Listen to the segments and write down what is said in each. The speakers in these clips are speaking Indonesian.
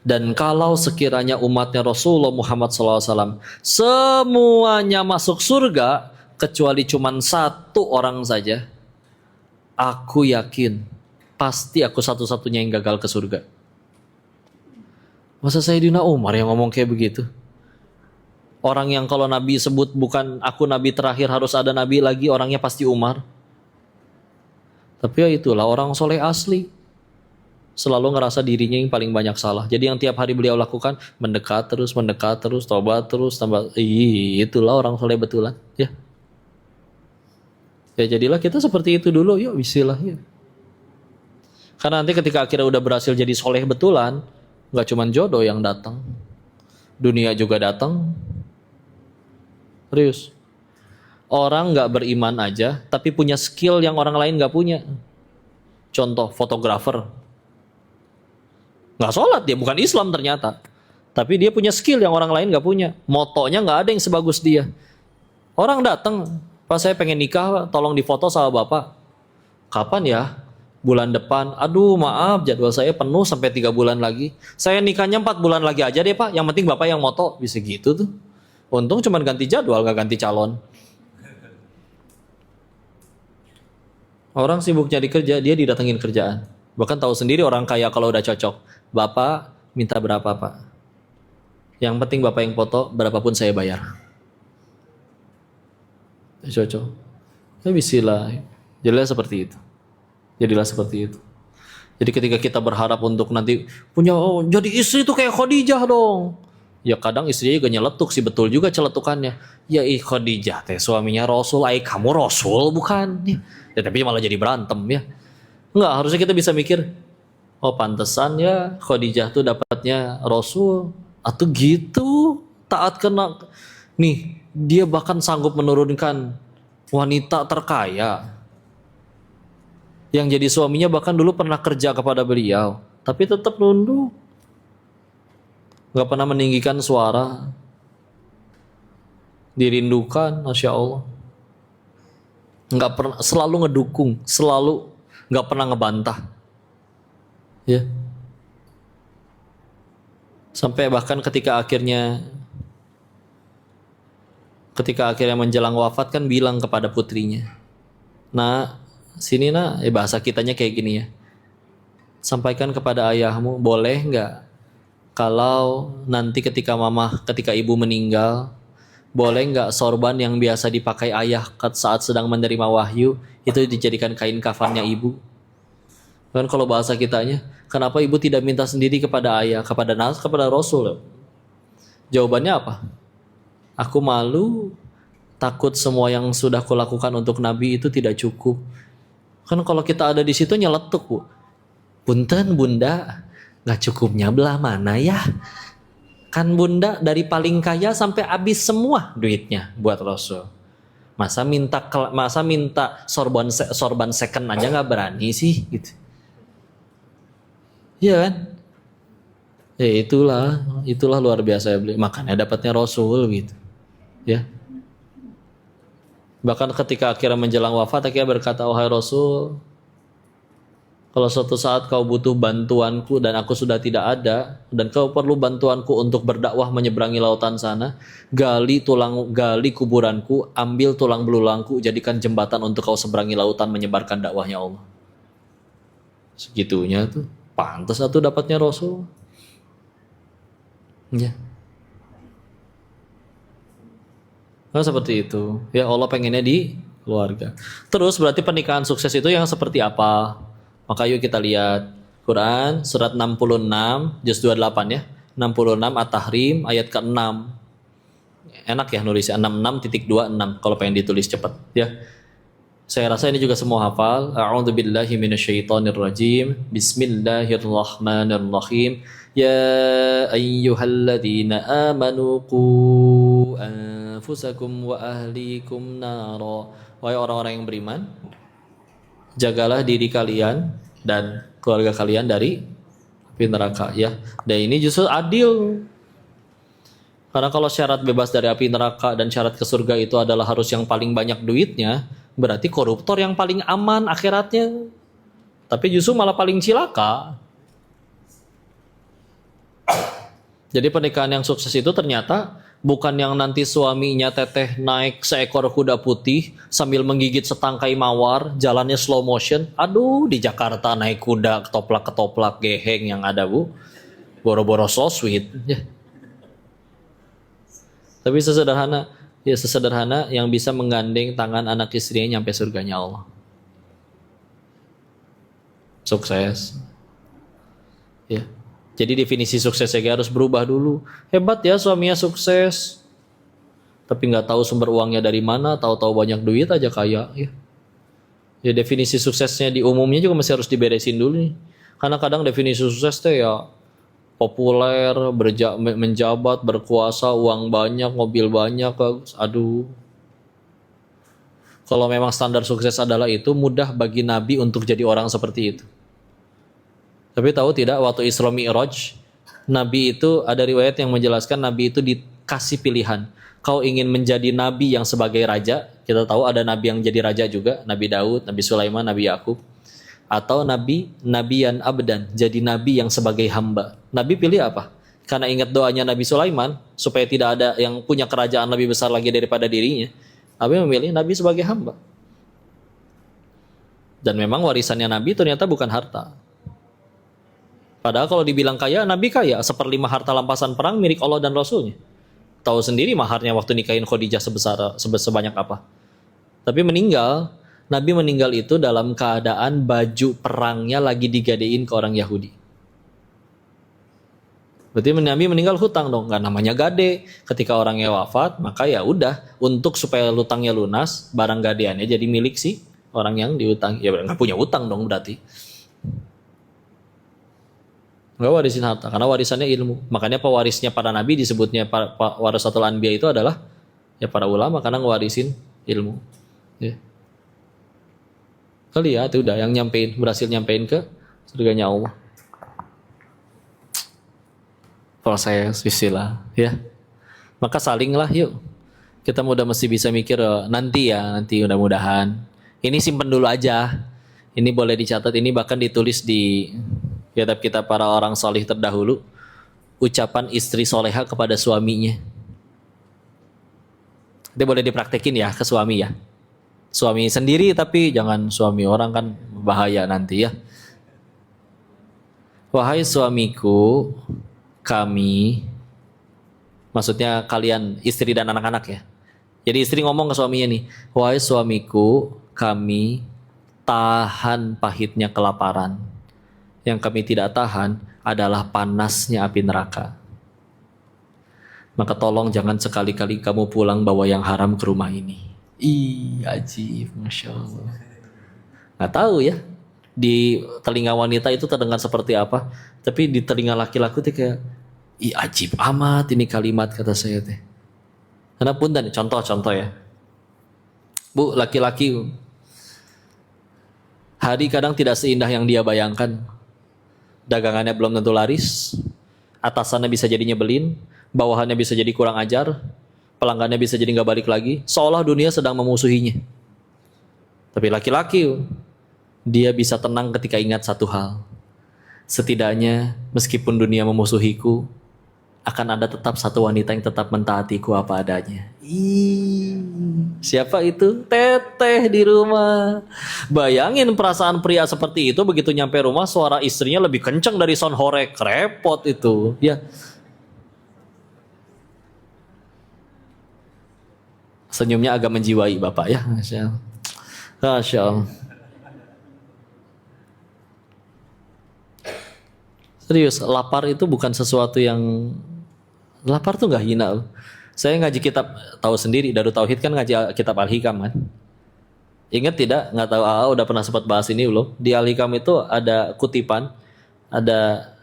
Dan kalau sekiranya umatnya Rasulullah Muhammad SAW semuanya masuk surga kecuali cuman satu orang saja, aku yakin pasti aku satu-satunya yang gagal ke surga. Masa Sayyidina Umar yang ngomong kayak begitu? Orang yang kalau Nabi sebut bukan aku Nabi terakhir, harus ada Nabi lagi, orangnya pasti Umar. Tapi ya itulah orang soleh asli, selalu ngerasa dirinya yang paling banyak salah. Jadi yang tiap hari beliau lakukan mendekat terus, tobat terus, tambah. Itulah orang soleh betulan. Ya, ya jadilah kita seperti itu dulu. Yuk, bismillah. Ya. Karena nanti ketika akhirnya udah berhasil jadi soleh betulan, nggak cuma jodoh yang datang, dunia juga datang. Serius. Orang nggak beriman aja, tapi punya skill yang orang lain nggak punya. Contoh, fotografer. Nggak sholat, dia bukan Islam ternyata. Tapi dia punya skill yang orang lain nggak punya. Motonya nggak ada yang sebagus dia. Orang datang, Pak saya pengen nikah, tolong difoto sama bapak. Kapan ya? Bulan depan. Aduh maaf, jadwal saya penuh sampai 3 bulan lagi. Saya nikahnya 4 bulan lagi aja deh pak. Yang penting bapak yang moto. Bisa gitu tuh. Untung cuma ganti jadwal, gak ganti calon. Orang sibuk cari kerja, dia didatengin kerjaan. Bahkan tahu sendiri orang kaya kalau udah cocok. Bapak minta berapa pak? Yang penting bapak yang foto, berapapun saya bayar. Cocok. Ya bismillah. Jadilah seperti itu. Jadilah seperti itu. Jadi ketika kita berharap untuk nanti punya, oh, jadi istri tuh kayak Khadijah dong. Ya kadang istrinya juga nyeletuk sih, betul juga celetukannya. Ya Khadijah teh suaminya Rasul, kamu Rasul bukan? Ya tapi malah jadi berantem ya. Enggak, harusnya kita bisa mikir, oh pantesan ya Khadijah tuh dapatnya Rasul. Atau gitu, taat kena. Nih, dia bahkan sanggup menurunkan wanita terkaya yang jadi suaminya, bahkan dulu pernah kerja kepada beliau, tapi tetap nunduk, nggak pernah meninggikan suara, dirindukan, masya Allah, nggak pernah, selalu ngedukung, selalu nggak pernah ngebantah, ya, sampai bahkan ketika akhirnya menjelang wafat kan bilang kepada putrinya, nah sini nak, bahasa kitanya kayak gini ya, sampaikan kepada ayahmu, boleh nggak kalau nanti ketika ibu meninggal, boleh nggak sorban yang biasa dipakai ayah saat sedang menerima wahyu itu dijadikan kain kafannya ibu? Kan kalau bahasa kitanya, kenapa ibu tidak minta sendiri kepada ayah, kepada Rasul? Jawabannya apa? Aku malu, takut semua yang sudah kulakukan untuk Nabi itu tidak cukup. Kan kalau kita ada di situ nyeletuk, Bu. Punten bunda, nggak cukupnya belah mana ya? Kan bunda dari paling kaya sampai habis semua duitnya buat Rasul. Masa minta sorban second aja nggak berani sih, gitu. Iya kan? Ya itulah luar biasa ya beliau. Makanya dapatnya Rasul gitu, ya. Bahkan ketika akhirnya menjelang wafat, akhirnya berkata, wahai Rasul, kalau suatu saat kau butuh bantuanku dan aku sudah tidak ada, dan kau perlu bantuanku untuk berdakwah menyeberangi lautan sana, gali kuburanku, ambil tulang belulangku, jadikan jembatan untuk kau seberangi lautan menyebarkan dakwahnya Allah. Segitunya tuh, pantas satu dapatnya Rasul. Ya. Nah, seperti itu. Ya Allah pengennya di keluarga. Terus berarti pernikahan sukses itu yang seperti apa? Maka yuk kita lihat Quran surat 66 juz 28 ya. 66 At-Tahrim ayat ke-6. Enak ya nulisnya 66.26 kalau pengen ditulis cepat ya. Saya rasa ini juga semua hafal. A'udzubillahi minasyaitonirrajim. Bismillahirrahmanirrahim. Ya ayyuhalladzina amanu qu anfusakum wa ahlikum nara. Wahai orang-orang yang beriman, jagalah diri kalian dan keluarga kalian dari api neraka ya. Dan ini justru adil. Karena kalau syarat bebas dari api neraka dan syarat ke surga itu adalah harus yang paling banyak duitnya, berarti koruptor yang paling aman akhiratnya. Tapi justru malah paling cilaka. Jadi pernikahan yang sukses itu ternyata bukan yang nanti suaminya teteh naik seekor kuda putih sambil menggigit setangkai mawar, jalannya slow motion. Aduh, di Jakarta naik kuda ketoplak-ketoplak geheng yang ada, Bu. Boro-boro so sweet. Ya. Tapi sesederhana yang bisa menggandeng tangan anak istrinya nyampe surganya Allah. Sukses. Ya. Jadi definisi suksesnya harus berubah dulu. Hebat ya suaminya sukses, tapi nggak tahu sumber uangnya dari mana, tahu-tahu banyak duit aja kaya. Ya definisi suksesnya di umumnya juga masih harus diberesin dulu nih. Karena kadang definisi sukses teh ya populer, menjabat, berkuasa, uang banyak, mobil banyak. Aduh. Kalau memang standar sukses adalah itu, mudah bagi Nabi untuk jadi orang seperti itu. Tapi tahu tidak waktu Isra Mi'raj, Nabi itu ada riwayat yang menjelaskan Nabi itu dikasih pilihan. Kau ingin menjadi Nabi yang sebagai raja, kita tahu ada Nabi yang jadi raja juga, Nabi Daud, Nabi Sulaiman, Nabi Yakub. Atau Nabiyan Abdan, jadi Nabi yang sebagai hamba. Nabi pilih apa? Karena ingat doanya Nabi Sulaiman, supaya tidak ada yang punya kerajaan lebih besar lagi daripada dirinya. Nabi memilih Nabi sebagai hamba. Dan memang warisannya Nabi ternyata bukan harta. Padahal kalau dibilang kaya, Nabi kaya. 1/5 harta rampasan perang milik Allah dan Rasulnya. Tahu sendiri maharnya waktu nikahin Khadijah sebanyak apa. Tapi Nabi meninggal itu dalam keadaan baju perangnya lagi digadein ke orang Yahudi. Berarti Nabi meninggal hutang dong. Gak namanya gade. Ketika orangnya wafat, maka ya udah. Untuk supaya hutangnya lunas, barang gadeannya jadi milik si orang yang diutang. Ya gak punya utang dong berarti. Nggak warisin harta, karena warisannya ilmu. Makanya pewarisnya para nabi disebutnya warasatul anbiya itu adalah ya para ulama, karena ngewarisin ilmu. Ya. Kali ya itu udah yang berhasil nyampein ke surganya Allah. Proses istilah ya. Maka salinglah yuk. Kita udah mesti bisa mikir nanti mudah-mudahan. Ini simpen dulu aja. Ini boleh dicatat, ini bahkan ditulis di kitab kita para orang solih terdahulu, ucapan istri soleha kepada suaminya. Itu boleh dipraktekin ya ke suami ya. Suami sendiri tapi jangan suami orang, kan bahaya nanti ya. Wahai suamiku, maksudnya kalian istri dan anak-anak ya. Jadi istri ngomong ke suaminya nih, wahai suamiku, kami tahan pahitnya kelaparan. Yang kami tidak tahan adalah panasnya api neraka. Maka tolong jangan sekali-kali kamu pulang bawa yang haram ke rumah ini. Ajib, Masya Allah. Nggak tahu ya, di telinga wanita itu terdengar seperti apa. Tapi di telinga laki-laki itu kayak, ajib amat ini kalimat, kata saya teh. Karena pun dan contoh ya. Bu, laki-laki hari kadang tidak seindah yang dia bayangkan. Dagangannya belum tentu laris, atasannya bisa jadi nyebelin, bawahannya bisa jadi kurang ajar, pelanggannya bisa jadi nggak balik lagi, seolah dunia sedang memusuhinya. Tapi laki-laki, dia bisa tenang ketika ingat satu hal. Setidaknya meskipun dunia memusuhiku, akan ada tetap satu wanita yang tetap mentaatiku apa adanya. Siapa itu? Teteh di rumah. Bayangin perasaan pria seperti itu, begitu nyampe rumah suara istrinya lebih kencang dari sound horek, repot itu. Ya. Senyumnya agak menjiwai Bapak ya. Masya Allah. Serius, lapar itu bukan sesuatu yang... Lapar tuh gak hina. Saya ngaji kitab, tahu sendiri, Darut Tauhid kan ngaji kitab Al-Hikam kan. Ingat tidak? Nggak tahu udah pernah sempat bahas ini belum? Di Al-Hikam itu ada kutipan, ada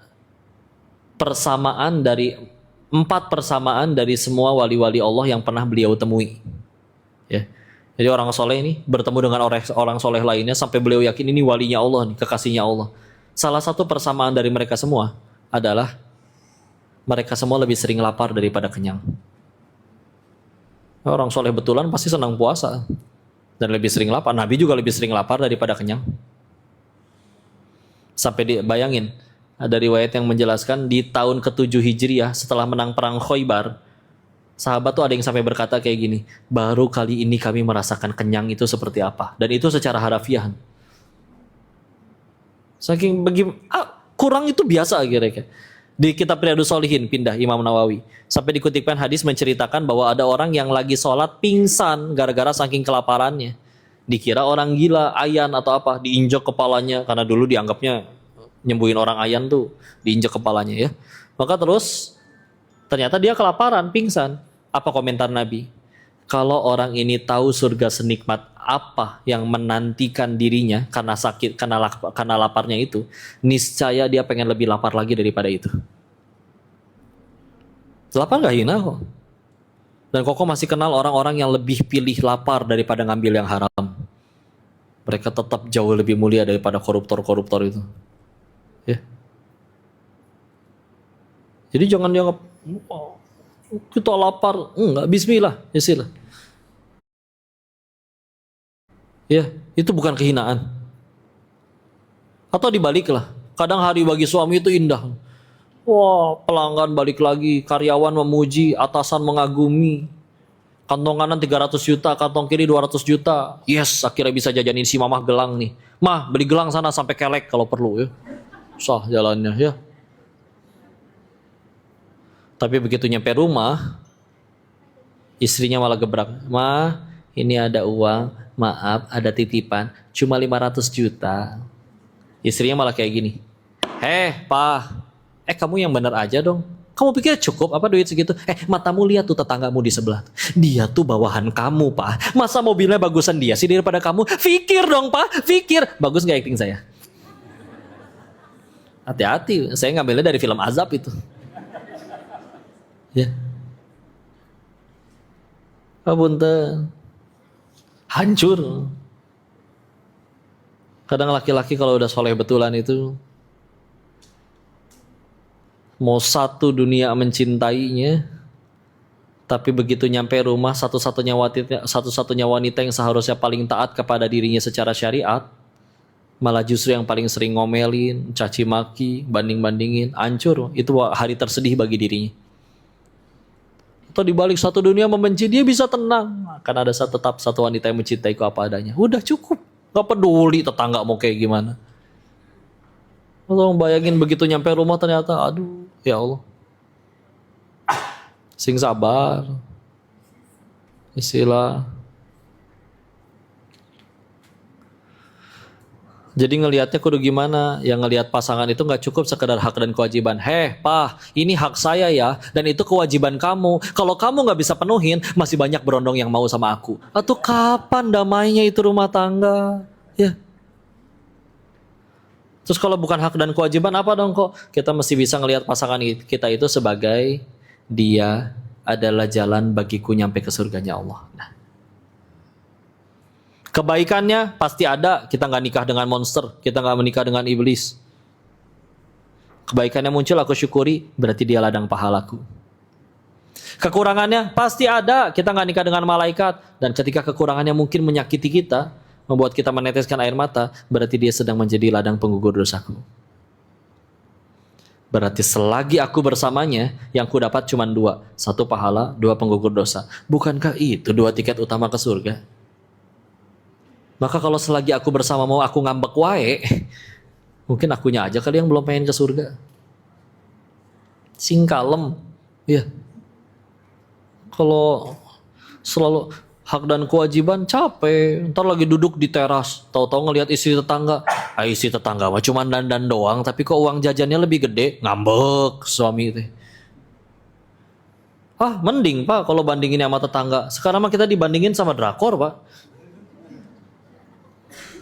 persamaan dari 4 persamaan dari semua wali-wali Allah yang pernah beliau temui. Ya. Jadi orang soleh ini bertemu dengan orang soleh lainnya sampai beliau yakin ini walinya Allah nih, kekasihnya Allah. Salah satu persamaan dari mereka semua adalah mereka semua lebih sering lapar daripada kenyang. Orang soleh betulan pasti senang puasa dan lebih sering lapar. Nabi juga lebih sering lapar daripada kenyang. Sampai dibayangin, Ada riwayat yang menjelaskan di tahun ke-7 Hijriah setelah menang perang Khaybar, sahabat tuh ada yang sampai berkata kayak gini, baru kali ini kami merasakan kenyang itu seperti apa. Dan itu secara harafiah. Saking kurang itu biasa kira-kira. Di kitab Riyadhus Shalihin pindah Imam Nawawi. Sampai dikutipkan hadis menceritakan bahwa ada orang yang lagi sholat pingsan gara-gara saking kelaparannya. Dikira orang gila, ayan atau apa, diinjak kepalanya. Karena dulu dianggapnya nyembuhin orang ayan tuh diinjak kepalanya ya. Maka terus ternyata dia kelaparan, pingsan. Apa komentar Nabi? Kalau orang ini tahu surga senikmat apa yang menantikan dirinya karena sakit, karena laparnya itu, niscaya dia pengen lebih lapar lagi daripada itu. Lapar gak hina kok. Dan Koko masih kenal orang-orang yang lebih pilih lapar daripada ngambil yang haram. Mereka tetap jauh lebih mulia daripada koruptor-koruptor itu. Ya. Jadi jangan dianggap kita lapar, enggak, bismillah, ya sila. Ya, itu bukan kehinaan. Atau dibaliklah. Kadang hari bagi suami itu indah. Wah, pelanggan balik lagi, karyawan memuji, atasan mengagumi. Kantong kanan 300 juta, kantong kiri 200 juta. Yes, akhirnya bisa jajanin si mamah gelang nih. Mah, beli gelang sana sampai kelek kalau perlu ya. Sah jalannya ya. Tapi begitu nyampe rumah, istrinya malah gebrak. Ma, ini ada uang, maaf ada titipan, cuma 500 juta. Istrinya malah kayak gini. Pa, kamu yang bener aja dong. Kamu pikir cukup apa duit segitu? Matamu lihat tuh tetanggamu di sebelah. Dia tuh bawahan kamu, Pak. Masa mobilnya bagusan dia sih daripada kamu? Fikir dong, Pak, fikir. Bagus gak acting saya? Hati-hati, saya ngambilnya dari film azab itu. Ya. Punten. Hancur. Kadang laki-laki kalau udah soleh betulan itu mau satu dunia mencintainya, tapi begitu nyampe rumah satu-satunya wanita yang seharusnya paling taat kepada dirinya secara syariat, malah justru yang paling sering ngomelin, caci maki, banding-bandingin, hancur. Itu hari tersedih bagi dirinya. Atau dibalik satu dunia membenci, dia bisa tenang karena ada tetap satu wanita yang mencintaiku apa adanya. Udah cukup, gak peduli tetangga mau kayak gimana. Tolong bayangin begitu nyampe rumah ternyata, aduh ya Allah, sing sabar, istilah. Jadi ngelihatnya kudu gimana? Yang ngelihat pasangan itu nggak cukup sekedar hak dan kewajiban. Pak, ini hak saya ya, dan itu kewajiban kamu. Kalau kamu nggak bisa penuhin, masih banyak berondong yang mau sama aku. Atau kapan damainya itu rumah tangga? Ya. Terus kalau bukan hak dan kewajiban apa dong kok? Kita mesti bisa ngelihat pasangan kita itu sebagai dia adalah jalan bagiku nyampe ke surganya Allah. Nah. Kebaikannya pasti ada, kita nggak nikah dengan monster, kita nggak menikah dengan iblis. Kebaikannya muncul, aku syukuri, berarti dia ladang pahalaku. Kekurangannya pasti ada, kita nggak nikah dengan malaikat, dan ketika kekurangannya mungkin menyakiti kita, membuat kita meneteskan air mata, berarti dia sedang menjadi ladang penggugur dosaku. Berarti selagi aku bersamanya, yang ku dapat cuma 2, 1 pahala, 2 penggugur dosa. Bukankah itu 2 tiket utama ke surga? Maka kalau selagi aku bersama mau aku ngambek wae, mungkin akunya aja kali yang belum pengen ke surga. Sing kalem, ya. Kalau selalu hak dan kewajiban capek, ntar lagi duduk di teras, tahu-tahu ngelihat istri tetangga. Istri tetangga mah cuma dandan doang, tapi kok uang jajannya lebih gede, ngambek suami itu. Mending Pak kalau bandingin sama tetangga. Sekarang mah kita dibandingin sama drakor Pak.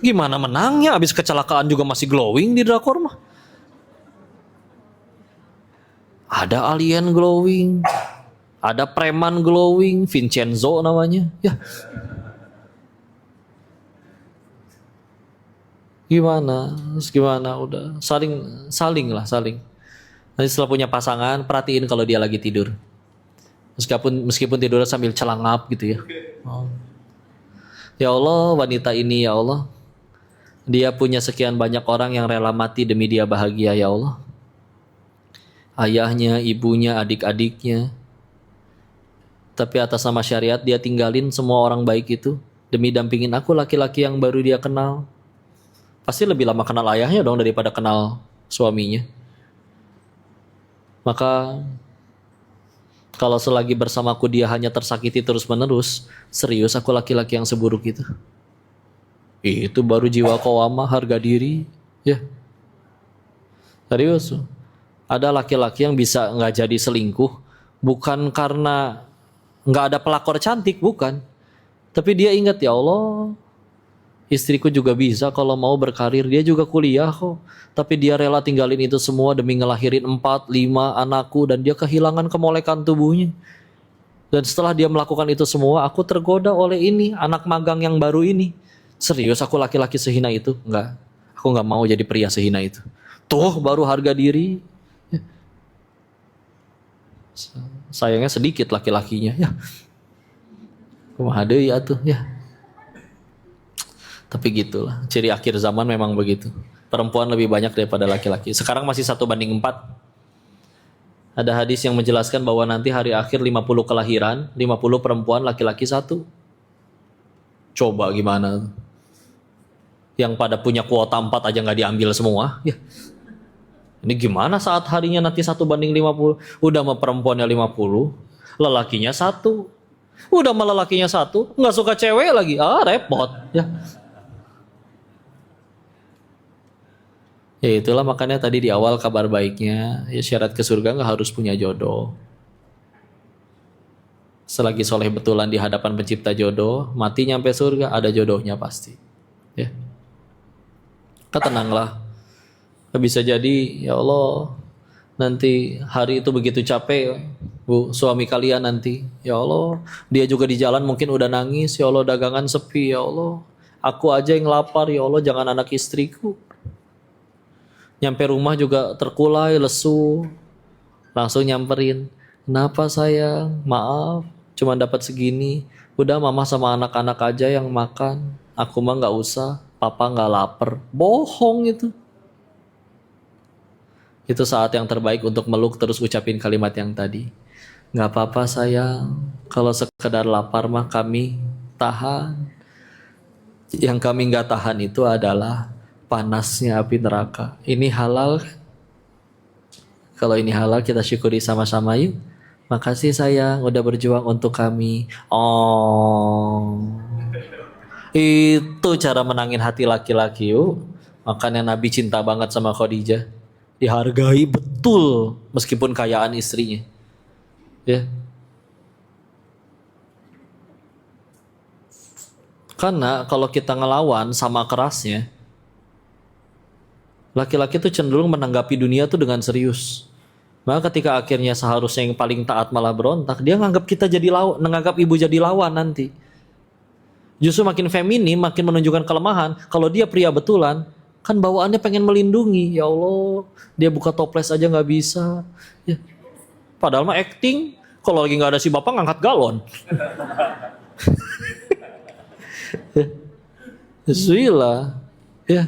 Gimana menangnya? Abis kecelakaan juga masih glowing di drakor mah. Ada alien glowing, ada preman glowing, Vincenzo namanya. Ya. Gimana? Terus gimana? Udah saling. Nanti setelah punya pasangan, perhatiin kalau dia lagi tidur. Meskipun tidurnya sambil celangap gitu ya. Ya Allah, wanita ini ya Allah, dia punya sekian banyak orang yang rela mati demi dia bahagia ya Allah. ayahnya, ibunya, adik-adiknya. Tapi atas nama syariat dia tinggalin semua orang baik itu demi dampingin aku, laki-laki yang baru dia kenal. Pasti lebih lama kenal ayahnya dong daripada kenal suaminya. Maka kalau selagi bersamaku dia hanya tersakiti terus-menerus, serius aku laki-laki yang seburuk itu. Itu baru jiwa qawamah, harga diri. Ya, serius. Ada laki-laki yang bisa nggak jadi selingkuh bukan karena nggak ada pelakor cantik, bukan. Tapi dia ingat, ya Allah, istriku juga bisa kalau mau berkarir, dia juga kuliah kok. Tapi dia rela tinggalin itu semua demi ngelahirin 4, 5 anakku, dan dia kehilangan kemolekan tubuhnya. Dan setelah dia melakukan itu semua, aku tergoda oleh ini, anak magang yang baru ini. Serius aku laki-laki sehina itu? Enggak. Aku nggak mau jadi pria sehina itu. Tuh baru harga diri. Sayangnya sedikit laki-lakinya ya. Kumaha deui atuh ya. Tapi gitulah, ciri akhir zaman memang begitu. Perempuan lebih banyak daripada laki-laki. Sekarang masih 1:4. Ada hadis yang menjelaskan bahwa nanti hari akhir 50 kelahiran, 50 perempuan, laki-laki 1. Coba gimana? Yang pada punya kuota 4 aja nggak diambil semua. Ya. Ini gimana saat harinya nanti 1:50? Udah sama perempuannya 50, lelakinya 1. Udah sama lelakinya 1, nggak suka cewek lagi. Repot. Ya. Ya itulah makanya tadi di awal kabar baiknya, ya syarat ke surga nggak harus punya jodoh. Selagi soleh betulan di hadapan pencipta jodoh, mati nyampe surga ada jodohnya pasti. Ya, tenanglah. Bisa jadi ya Allah nanti hari itu begitu capek, Bu, suami kalian nanti, ya Allah dia juga di jalan mungkin udah nangis, ya Allah dagangan sepi, ya Allah aku aja yang lapar, ya Allah jangan anak istriku. Nyampe rumah juga terkulai, lesu. Langsung nyamperin. Kenapa sayang? Maaf, cuma dapat segini. Udah mama sama anak-anak aja yang makan. Aku mah nggak usah. Papa nggak lapar. Bohong itu. Itu saat yang terbaik untuk meluk terus ucapin kalimat yang tadi. Nggak apa-apa sayang. Kalau sekedar lapar mah kami tahan. Yang kami nggak tahan itu adalah panasnya api neraka. Ini halal kan? Kalau ini halal kita syukuri sama-sama yuk. Makasih sayang udah berjuang untuk kami. Oh, itu cara menangin hati laki-laki yuk. Makanya Nabi cinta banget sama Khadijah. Dihargai betul meskipun kayaan istrinya. Ya. Karena kalau kita ngelawan sama kerasnya, laki-laki tuh cenderung menanggapi dunia tuh dengan serius. Maka ketika akhirnya seharusnya yang paling taat malah berontak, dia nganggap kita jadi lawan, menganggap ibu jadi lawan nanti. Justru makin feminim, makin menunjukkan kelemahan. Kalau dia pria betulan, kan bawaannya pengen melindungi. Ya Allah, dia buka toples aja nggak bisa. Ya. Padahal mah acting. Kalau lagi nggak ada si bapak ngangkat galon. Ya. Bismillah. Ya.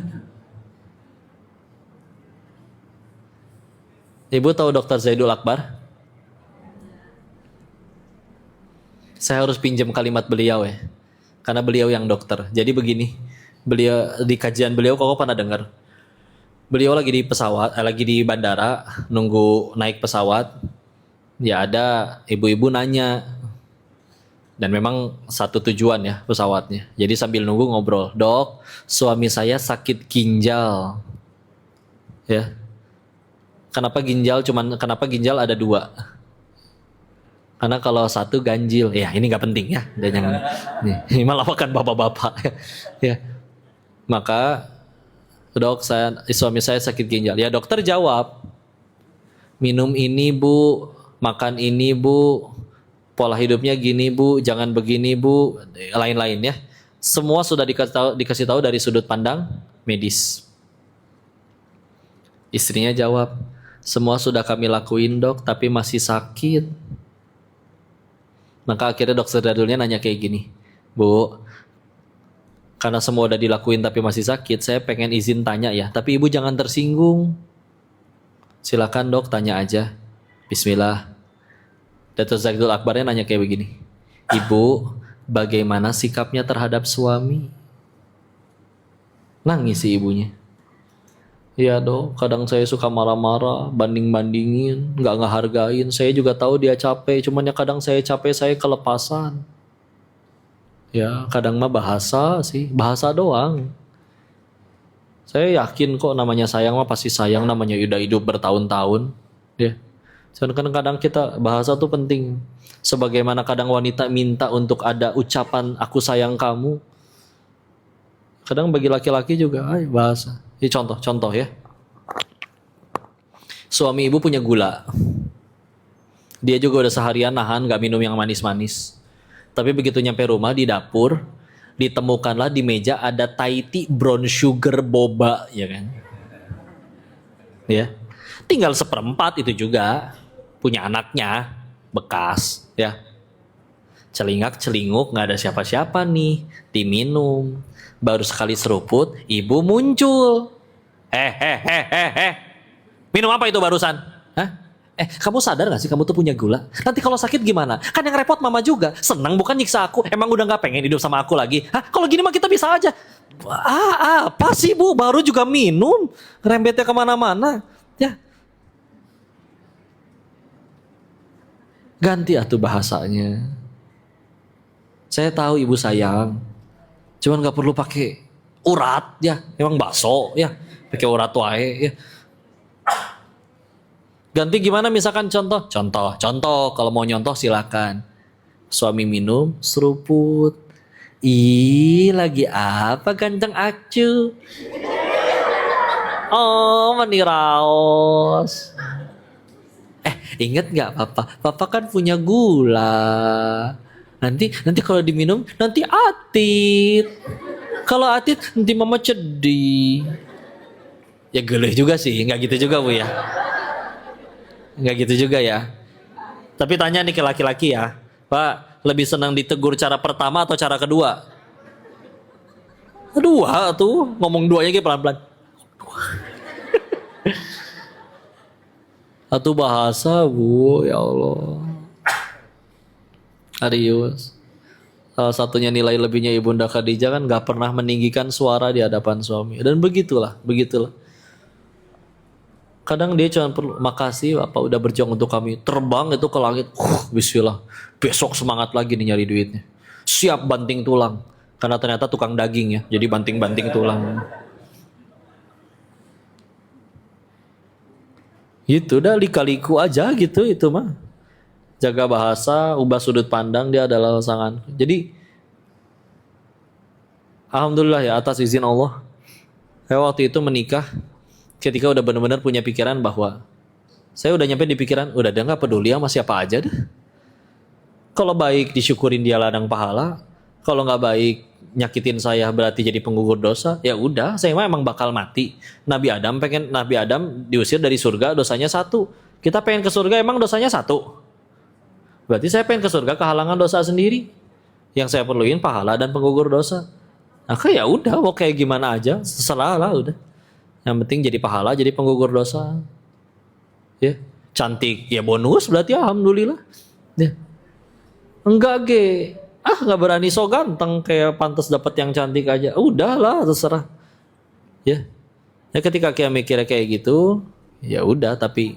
Ibu tahu Dr. Zaidul Akbar? Saya harus pinjam kalimat beliau ya. Karena beliau yang dokter. Jadi begini, beliau di kajian beliau kok pernah dengar. Beliau lagi di pesawat, lagi di bandara nunggu naik pesawat. Ya ada ibu-ibu nanya. Dan memang satu tujuan ya pesawatnya. Jadi sambil nunggu ngobrol, "Dok, suami saya sakit ginjal." Ya. Kenapa ginjal ada 2? Karena kalau satu ganjil, ya ini nggak penting ya. Dan yang ini malah makan bapak-bapak. Ya, maka dok suami saya sakit ginjal. Ya dokter jawab, minum ini bu, makan ini bu, pola hidupnya gini bu, jangan begini bu, lain-lain ya. Semua sudah dikasih tahu dari sudut pandang medis. Istrinya jawab, semua sudah kami lakuin dok, tapi masih sakit. Maka akhirnya dokter dadulnya nanya kayak gini, Bu, karena semua udah dilakuin tapi masih sakit, saya pengen izin tanya ya, tapi ibu jangan tersinggung. Silakan dok, tanya aja. Bismillah. Datuk Zakidul Akbarnya nanya kayak begini. Ibu, bagaimana sikapnya terhadap suami? Nangis si ibunya. Iya dong, kadang saya suka marah-marah, banding-bandingin, nggak ngehargain. Saya juga tahu dia capek, cuman ya kadang saya capek, saya kelepasan. Ya, kadang mah bahasa sih, bahasa doang. Saya yakin kok namanya sayang mah pasti sayang, namanya udah hidup bertahun-tahun. Ya. Dan kadang-kadang kita bahasa tuh penting. Sebagaimana kadang wanita minta untuk ada ucapan aku sayang kamu. Kadang bagi laki-laki juga bahasa. Ini contoh ya. Suami ibu punya gula. Dia juga udah seharian nahan gak minum yang manis-manis. Tapi begitu nyampe rumah di dapur, ditemukanlah di meja ada Thai tea brown sugar boba, ya kan? Ya. Tinggal seperempat itu juga. Punya anaknya, bekas, ya. Celingak-celinguk, gak ada siapa-siapa nih. Diminum. Baru sekali seruput, ibu muncul. Minum apa itu barusan? Hah? Kamu sadar gak sih kamu tuh punya gula? Nanti kalau sakit gimana? Kan yang repot mama juga. Senang bukan nyiksa aku. Emang udah gak pengen hidup sama aku lagi? Hah? Kalau gini mah kita bisa aja. Apa sih bu? Baru juga minum. Rembetnya kemana-mana. Ya. Ganti atuh bahasanya. Saya tahu ibu sayang. Cuman gak perlu pakai urat ya. Emang bakso ya. Pakai urat wae ya. Ganti gimana misalkan contoh. Kalau mau nyontoh silakan. Suami minum seruput. Ih, lagi apa ganteng acu? Oh, meniraos. Ingat nggak papa? Papa kan punya gula. Nanti kalau diminum nanti atit. Kalau atit nanti mama sedih. Ya geleh juga sih, nggak gitu juga bu ya. Nggak gitu juga ya. Tapi tanya nih ke laki-laki ya, Pak, lebih senang ditegur cara pertama atau cara kedua? Kedua tuh, ngomong duanya kayak pelan-pelan. Satu bahasa bu, ya Allah. Arius. Salah satunya nilai lebihnya Ibunda Khadijah kan gak pernah meninggikan suara di hadapan suami. Dan begitulah. Kadang dia cuma perlu, makasih Bapak udah berjuang untuk kami. Terbang itu ke langit. Bismillah. Besok semangat lagi nih nyari duitnya. Siap banting tulang. Karena ternyata tukang daging ya. Jadi banting-banting tulang. Gitu dah lika-liku aja gitu itu mah. Jaga bahasa, ubah sudut pandang, dia adalah pasangan. Jadi alhamdulillah ya atas izin Allah. Saya waktu itu menikah ketika udah benar-benar punya pikiran bahwa saya udah nyampe di pikiran, udah dia nggak peduli sama siapa aja dah. Kalau baik disyukurin dia ladang pahala, kalau nggak baik nyakitin saya berarti jadi penggugur dosa. Ya udah, saya emang bakal mati. Nabi Adam diusir dari surga, dosanya 1. Kita pengen ke surga emang dosanya 1. Berarti saya pengen ke surga kehalangan dosa sendiri. Yang saya perluin pahala dan penggugur dosa. Nah, ya udah, mau kayak gimana aja, terserah lah udah. Yang penting jadi pahala, jadi penggugur dosa. Ya, cantik ya bonus berarti alhamdulillah. Ya. Enggak nggak berani so ganteng kayak pantas dapat yang cantik aja. Udahlah terserah. Ya. Ya ketika kita mikirnya kayak gitu, ya udah tapi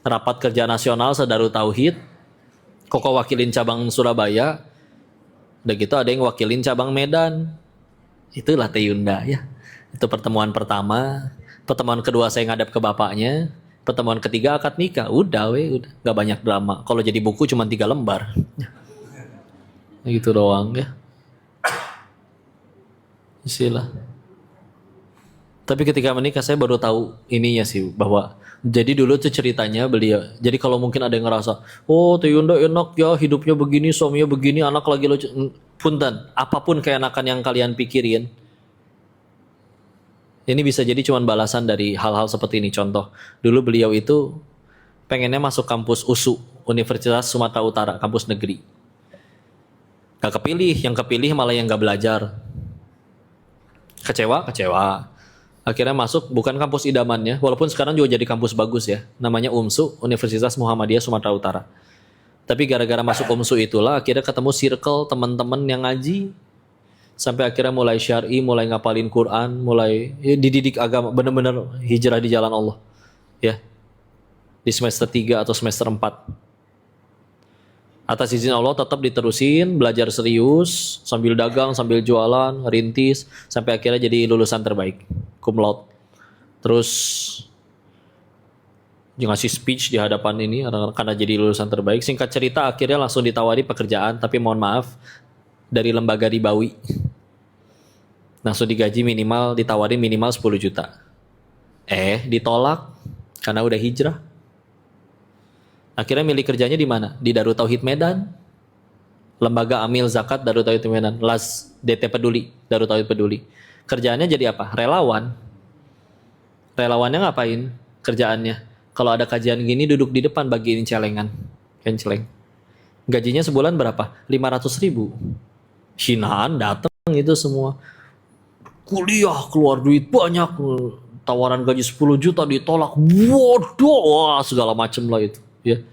rapat kerja nasional Sadarut Tauhid, Koko wakilin cabang Surabaya, udah gitu ada yang wakilin cabang Medan. Itulah Teh Yunda ya. Itu pertemuan pertama. Pertemuan kedua saya ngadap ke bapaknya. Pertemuan ketiga akad nikah. Udah. Gak banyak drama. Kalau jadi buku cuma 3 lembar. Gitu doang ya. Istilah. Tapi ketika menikah saya baru tahu ininya sih bahwa jadi dulu tuh ceritanya beliau. Jadi kalau mungkin ada yang ngerasa, oh Teh Yunda enak ya hidupnya begini, suaminya begini, anak lagi lucu. Punten, apapun keenakan yang kalian pikirin, ini bisa jadi cuman balasan dari hal-hal seperti ini. Contoh, dulu beliau itu pengennya masuk kampus USU, Universitas Sumatera Utara, kampus negeri. Gak kepilih, yang kepilih malah yang gak belajar. Kecewa. Akhirnya masuk bukan kampus idamannya, walaupun sekarang juga jadi kampus bagus ya. Namanya UMSU, Universitas Muhammadiyah Sumatera Utara. Tapi gara-gara masuk UMSU itulah akhirnya ketemu circle teman-teman yang ngaji. Sampai akhirnya mulai syar'i, mulai ngapalin Quran, mulai dididik agama, bener-bener hijrah di jalan Allah. Ya, di semester 3 atau semester 4. Atas izin Allah tetap diterusin, belajar serius, sambil dagang, sambil jualan, rintis, sampai akhirnya jadi lulusan terbaik, cum laude. Terus dia ngasih speech di hadapan ini karena jadi lulusan terbaik. Singkat cerita akhirnya langsung ditawari pekerjaan, tapi mohon maaf, dari lembaga ribawi. Langsung digaji minimal, ditawarin minimal 10 juta. Ditolak karena udah hijrah. Akhirnya milih kerjanya di mana? Di Darut Tauhid Medan. Lembaga Amil Zakat Darut Tauhid Medan. LAS DT Peduli, Darut Tauhid Peduli. Kerjaannya jadi apa? Relawan. Relawannya ngapain? Kerjaannya. Kalau ada kajian gini duduk di depan bagiin celengan. Kenceleng. Gajinya sebulan berapa? 500.000. Hinaan datang itu semua. Kuliah keluar duit banyak. Tawaran gaji 10 juta ditolak. Waduh, wah, segala macem lah itu. Ya.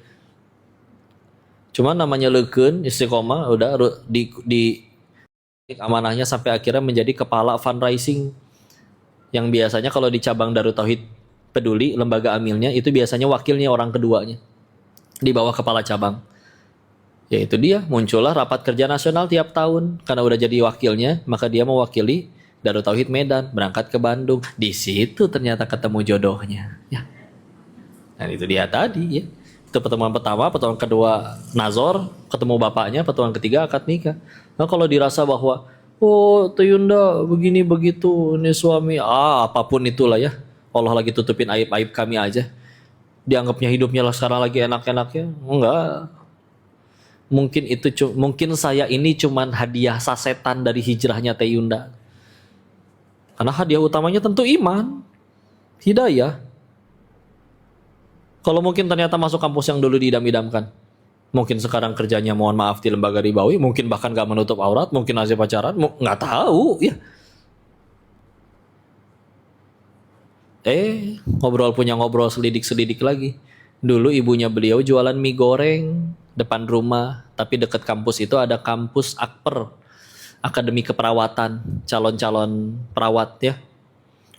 Cuman namanya leukeun istiqomah udah di amanahnya sampai akhirnya menjadi kepala fundraising yang biasanya kalau di cabang Darut Tauhid Peduli lembaga amilnya itu biasanya wakilnya orang keduanya di bawah kepala cabang. Yaitu dia muncullah rapat kerja nasional tiap tahun karena udah jadi wakilnya maka dia mewakili Darut Tauhid Medan berangkat ke Bandung. Di situ ternyata ketemu jodohnya. Ya. Dan itu dia tadi ya. Itu pertemuan pertama, pertemuan kedua nazor, ketemu bapaknya, pertemuan ketiga akad nikah. Nah kalau dirasa bahwa oh Tuyunda begini begitu ini suami apapun itulah ya, Allah lagi tutupin aib-aib kami aja, dianggapnya hidupnya lah sekarang lagi enak-enaknya, enggak. Mungkin saya ini cuman hadiah sasetan dari hijrahnya Tuyunda. Karena hadiah utamanya tentu iman, hidayah. Kalau mungkin ternyata masuk kampus yang dulu diidam-idamkan. Mungkin sekarang kerjanya mohon maaf di lembaga ribawi. Mungkin bahkan gak menutup aurat. Mungkin masih pacaran. Gak tahu ya. Ngobrol selidik-selidik lagi. Dulu ibunya beliau jualan mie goreng depan rumah. Tapi dekat kampus itu ada kampus Akper. Akademi Keperawatan. Calon-calon perawat ya.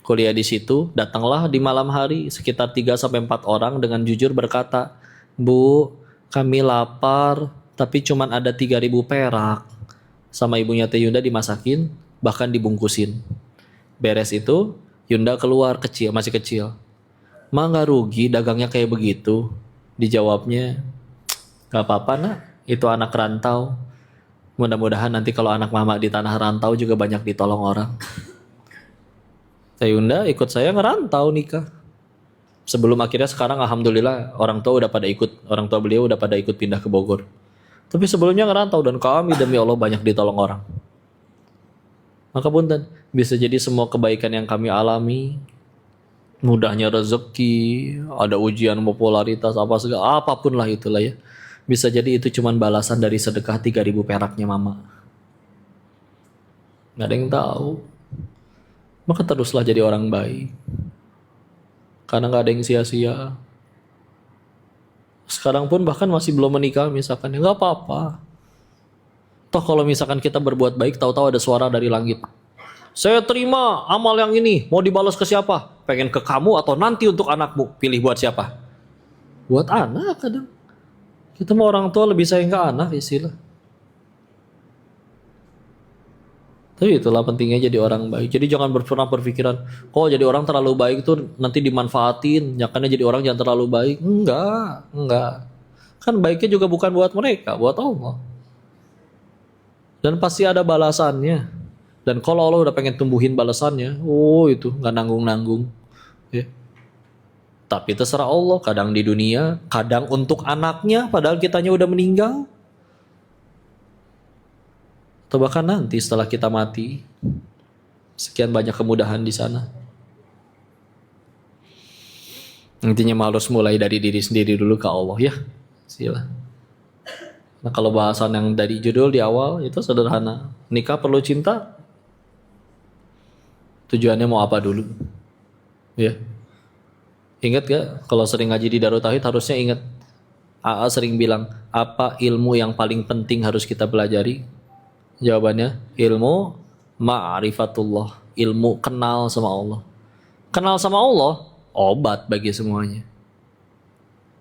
Kuliah di situ, datanglah di malam hari sekitar 3-4 orang dengan jujur berkata, "Bu, kami lapar, tapi cuman ada 3.000 perak." Sama ibunya Teh Yunda dimasakin, bahkan dibungkusin. Beres itu, Yunda keluar masih kecil. "Ma nggak rugi dagangnya kayak begitu?" Dijawabnya, "Gak apa-apa nak, itu anak rantau. Mudah-mudahan nanti kalau anak mama di tanah rantau juga banyak ditolong orang." Yunda ikut saya ngerantau nikah. Sebelum akhirnya sekarang alhamdulillah orang tua beliau udah pada ikut pindah ke Bogor. Tapi sebelumnya ngerantau dan kami demi Allah banyak ditolong orang. Maka punten, bisa jadi semua kebaikan yang kami alami, mudahnya rezeki, ada ujian popularitas apapun lah itulah ya. Bisa jadi itu cuman balasan dari sedekah 3.000 peraknya mama. Gak ada yang tahu. Maka teruslah jadi orang baik. Karena gak ada yang sia-sia. Sekarang pun bahkan masih belum menikah misalkan. Ya gak apa-apa. Toh kalau misalkan kita berbuat baik, tahu-tahu ada suara dari langit. "Saya terima amal yang ini. Mau dibalas ke siapa? Pengen ke kamu atau nanti untuk anakmu? Pilih buat siapa?" Buat anak kadang. Kita mau orang tua lebih sayang ke anak istilah. Tapi itulah pentingnya jadi orang baik. Jadi jangan pernah berpikiran, jadi orang terlalu baik itu nanti dimanfaatin. Jangan jadi orang jangan terlalu baik. Enggak. Kan baiknya juga bukan buat mereka, buat Allah. Dan pasti ada balasannya. Dan kalau Allah udah pengen tumbuhin balasannya, itu nggak nanggung-nanggung. Ya. Tapi terserah Allah. Kadang di dunia, kadang untuk anaknya, padahal kitanya udah meninggal. Atau bahkan nanti setelah kita mati, sekian banyak kemudahan di sana. Intinya harus mulai dari diri sendiri dulu ke Allah ya. Sila. Nah kalau bahasan yang dari judul di awal itu sederhana. Nikah perlu cinta. Tujuannya mau apa dulu? Ya. Ingat gak kalau sering ngaji di Darut Tauhid harusnya ingat. AA sering bilang, apa ilmu yang paling penting harus kita pelajari? Jawabannya, ilmu ma'rifatullah, ilmu kenal sama Allah. Kenal sama Allah, obat bagi semuanya.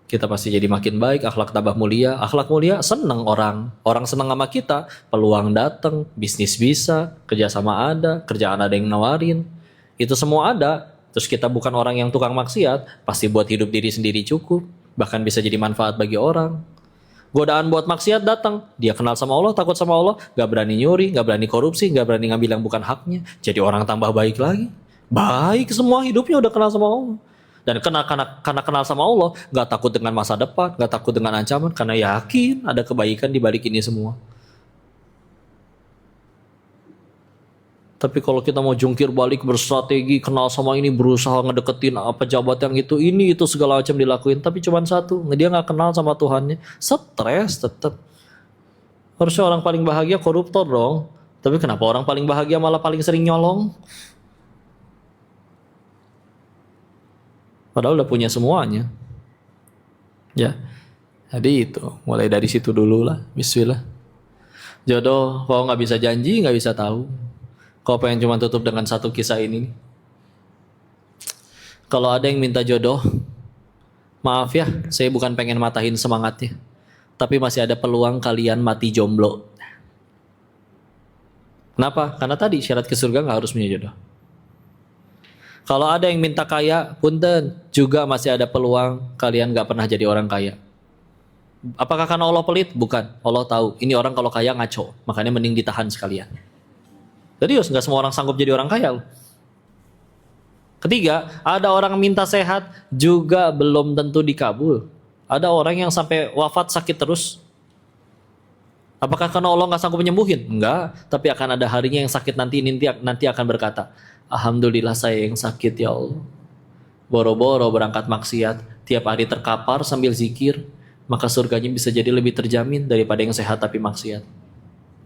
Kita pasti jadi makin baik, akhlak tambah mulia. Akhlak mulia, senang orang. Orang senang sama kita, peluang datang, bisnis bisa, kerjasama ada, kerjaan ada yang nawarin. Itu semua ada. Terus kita bukan orang yang tukang maksiat, pasti buat hidup diri sendiri cukup. Bahkan bisa jadi manfaat bagi orang. Godaan buat maksiat datang, dia kenal sama Allah, takut sama Allah, gak berani nyuri, gak berani korupsi, gak berani ngambil yang bukan haknya. Jadi orang tambah baik lagi. Baik semua hidupnya udah kenal sama Allah. Dan karena kenal sama Allah, gak takut dengan masa depan, gak takut dengan ancaman, karena yakin ada kebaikan di balik ini semua. Tapi kalau kita mau jungkir balik berstrategi, kenal sama ini, berusaha ngedeketin pejabat yang ini segala macam dilakuin. Tapi cuma satu, dia nggak kenal sama Tuhannya, stres tetap. Harusnya orang paling bahagia koruptor dong. Tapi kenapa orang paling bahagia malah paling sering nyolong? Padahal udah punya semuanya. Ya, jadi itu. Mulai dari situ dulu lah. Bismillah. Jodoh, kalau nggak bisa janji, nggak bisa tahu. Kau pengen cuma tutup dengan satu kisah ini. Kalau ada yang minta jodoh, maaf ya, saya bukan pengen matahin semangatnya. Tapi masih ada peluang kalian mati jomblo. Kenapa? Karena tadi syarat ke surga gak harus punya jodoh. Kalau ada yang minta kaya, punten, juga masih ada peluang kalian gak pernah jadi orang kaya. Apakah karena Allah pelit? Bukan. Allah tahu, ini orang kalau kaya ngaco. Makanya mending ditahan sekalian. Jadi nggak semua orang sanggup jadi orang kaya. Ketiga, ada orang minta sehat juga belum tentu dikabul. Ada orang yang sampai wafat sakit terus. Apakah karena Allah nggak sanggup menyembuhin? Enggak, tapi akan ada harinya yang sakit nanti akan berkata, alhamdulillah saya yang sakit ya Allah. Boro-boro berangkat maksiat, tiap hari terkapar sambil zikir, maka surganya bisa jadi lebih terjamin daripada yang sehat tapi maksiat.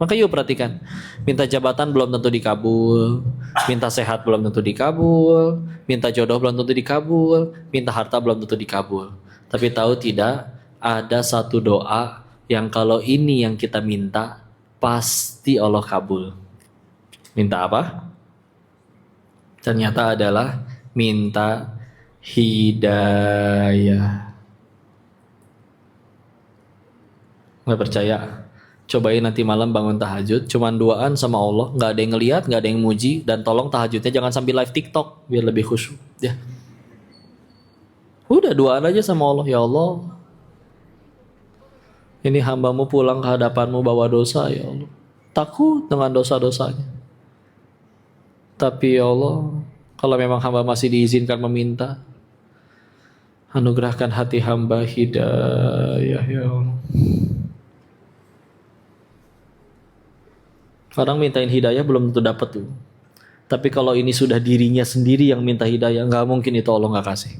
Maka yuk perhatikan, minta jabatan belum tentu dikabul, minta sehat belum tentu dikabul, minta jodoh belum tentu dikabul, minta harta belum tentu dikabul. Tapi tahu tidak, ada satu doa yang kalau ini yang kita minta, pasti Allah kabul. Minta apa? Ternyata adalah minta hidayah. Nggak percaya? Cobain nanti malam bangun tahajud, cuman duaan sama Allah, nggak ada yang ngelihat, nggak ada yang muji, dan tolong tahajudnya jangan sambil live TikTok biar lebih khusyuk. Ya, udah duaan aja sama Allah, ya Allah, ini hambamu pulang ke hadapanmu bawa dosa, ya Allah, takut dengan dosa-dosanya. Tapi ya Allah, kalau memang hamba masih diizinkan meminta, anugerahkan hati hamba hidayah, ya Allah. Orang mintain hidayah belum tentu dapat tuh. Tapi kalau ini sudah dirinya sendiri yang minta hidayah, nggak mungkin itu Allah nggak kasih.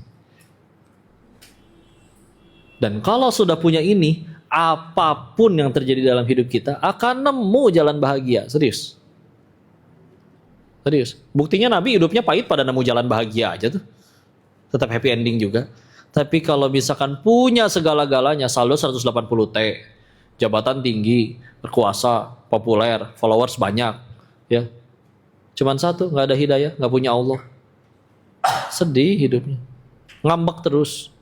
Dan kalau sudah punya ini, apapun yang terjadi dalam hidup kita akan nemu jalan bahagia. Serius. Buktinya Nabi hidupnya pahit pada nemu jalan bahagia aja tuh. Tetap happy ending juga. Tapi kalau misalkan punya segala-galanya, saldo 180 T, jabatan tinggi, berkuasa, populer, followers banyak, ya. Cuman satu, nggak ada hidayah, nggak punya Allah. Sedih hidupnya, ngambek terus,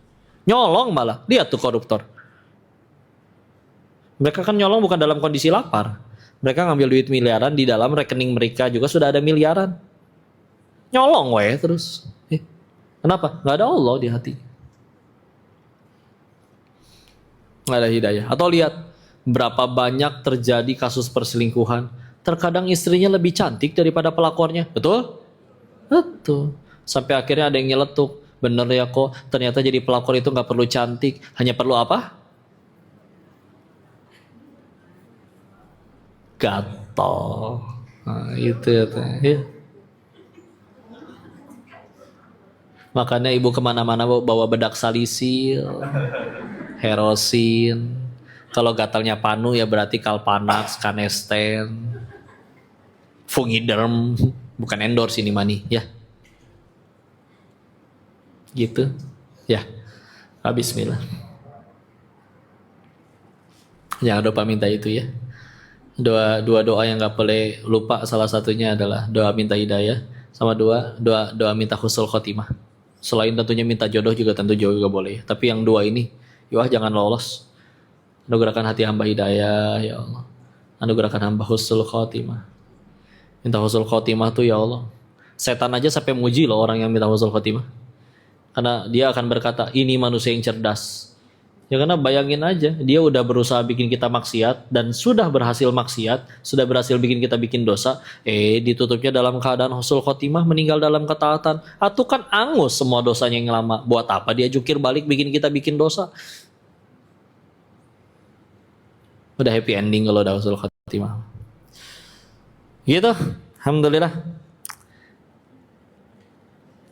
nyolong malah. Lihat tuh koruptor. Mereka kan nyolong bukan dalam kondisi lapar. Mereka ngambil duit miliaran, di dalam rekening mereka juga sudah ada miliaran. Nyolong terus. Kenapa? Nggak ada Allah di hati. Nggak ada hidayah. Atau lihat berapa banyak terjadi kasus perselingkuhan. Terkadang istrinya lebih cantik daripada pelakornya. Betul? Betul. Sampai akhirnya ada yang nyeletuk. Bener ya kok, ternyata jadi pelakor itu nggak perlu cantik. Hanya perlu apa? Gatel. Nah, itu ya. Makanya ibu kemana-mana bawa bedak salisil, herosin. Kalau gatalnya panu ya berarti Kalpanax, Canesten, Fungiderm. Bukan endorse ini mani ya. Gitu. Ya, bismillah. Jangan lupa minta itu ya. Dua doa yang nggak boleh lupa, salah satunya adalah doa minta hidayah sama doa minta husnul khotimah. Selain tentunya minta jodoh juga tentu juga boleh. Tapi yang dua ini, ya jangan lolos. Anugerahkan hati hamba hidayah ya Allah. Anugerahkan hamba husnul khotimah. Minta husnul khotimah tuh ya Allah. Setan aja sampai muji loh orang yang minta husnul khotimah. Karena dia akan berkata, ini manusia yang cerdas. Ya karena bayangin aja, dia udah berusaha bikin kita maksiat dan sudah berhasil maksiat, sudah berhasil bikin kita bikin dosa, ditutupnya dalam keadaan husnul khotimah, meninggal dalam ketaatan. Atau kan angus semua dosanya yang lama. Buat apa dia jungkir balik bikin kita bikin dosa? Udah happy ending kalau udah husnul khotimah. Gitu, alhamdulillah.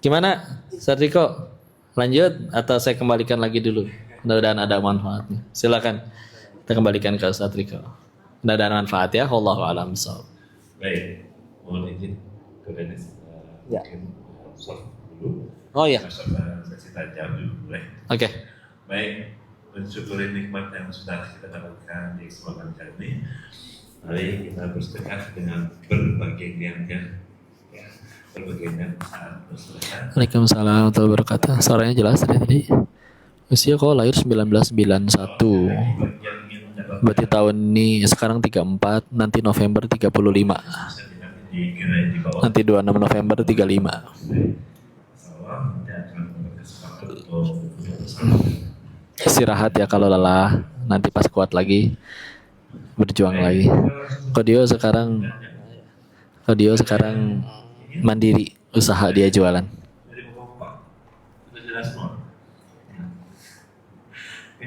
Gimana, Sariko? Lanjut atau saya kembalikan lagi dulu? Mudah-mudahan ada manfaatnya. Silakan kita kembalikan ke Ustaz Riko. Mudah-mudahan manfaat ya. Wallahu a'lam bishawab. Baik, mohon izin ke Dennis. Ya. Soft dulu. Oh ya. Sesi tanya dulu boleh. Oke. Baik, mensyukuri nikmat yang sudah kita dapatkan di kesempatan kali ini. Mari kita bersedekah dengan berbagai niatnya. Ya, berbagai niat saat bersedekah. Waalaikumsalam warahmatullahi wabarakatuh. Suaranya jelas tadi. Usia kok lahir 1991. Berarti tahun ini sekarang 34, nanti November 35. Nanti 26 November 35. Istirahat ya kalau lelah, nanti pas kuat lagi berjuang lagi. Kodio sekarang mandiri, usaha dia jualan.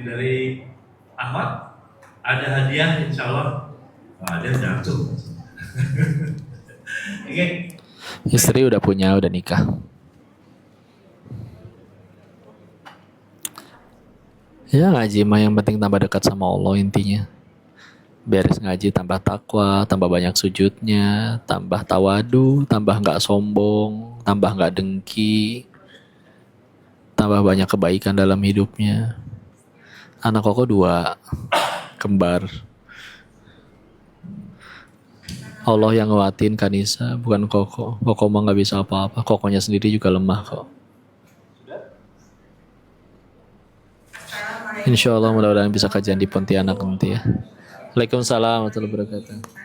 Dari Ahmad ada hadiah, insya Allah ada jatuh. Oke. Istri udah punya, udah nikah. Ya ngaji mah yang penting tambah dekat sama Allah intinya. Beres ngaji tambah takwa, tambah banyak sujudnya, tambah tawadu, tambah nggak sombong, tambah nggak dengki, tambah banyak kebaikan dalam hidupnya. Anak Koko 2, kembar. Allah yang nguatin Kanisa, bukan Koko. Koko mah nggak bisa apa-apa. Kokonya sendiri juga lemah kok. Insya Allah mudah-mudahan bisa kajian di Pontianak nanti ya. Waalaikumsalam warahmatullahi wabarakatuh.